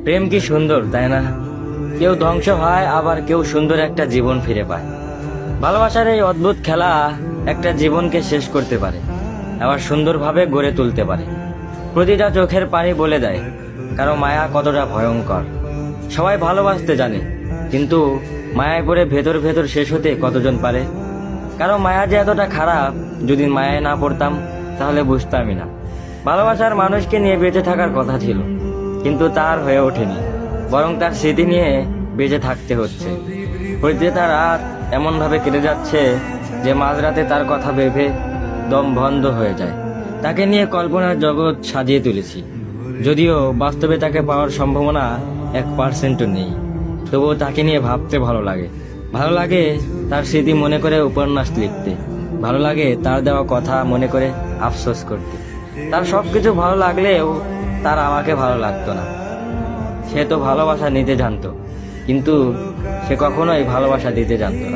প্রেম কি সুন্দর, তাই না? কেউ ধ্বংস হয়, আবার কেউ সুন্দর একটা জীবন ফিরে পায়। ভালোবাসার এই অদ্ভুত খেলা একটা জীবনকে শেষ করতে পারে, আবার সুন্দরভাবে গড়ে তুলতে পারে। প্রতিটা চোখের পানি বলে দেয় কারো মায়া কতটা ভয়ঙ্কর। সবাই ভালোবাসতে জানে, কিন্তু মায়ায় পড়ে ভেতর ভেতর শেষ হতে কতজন পারে? কারো মায়া যে এতটা খারাপ, যদি মায়ায় না পড়তাম তাহলে বুঝতামই না। ভালোবাসার মানুষকে নিয়ে বেঁচে থাকার কথা ছিল, কিন্তু তার হয়ে ওঠেনি, বরং তার স্মৃতি নিয়ে বেঁচে থাকতে হচ্ছে। প্রতিটা রাত এমনভাবে কেটে যাচ্ছে যে মাঝরাতে তার কথা ভেবে দম বন্ধ হয়ে যায়। তাকে নিয়ে কল্পনার জগৎ সাজিয়ে তুলেছি, যদিও বাস্তবে তাকে পাওয়ার সম্ভাবনা 1%ও নেই। তবুও তাকে নিয়ে ভাবতে ভালো লাগে। ভালো লাগে তার স্মৃতি মনে করে উপন্যাস লিখতে, ভালো লাগে তার দেওয়া কথা মনে করে আফসোস করতে। তার সবকিছু ভালো লাগলেও তার আমাকে ভালো লাগতো না। সে তো ভালোবাসা নিতে জানতো, কিন্তু সে কখনোই ভালোবাসা দিতে জানতো না।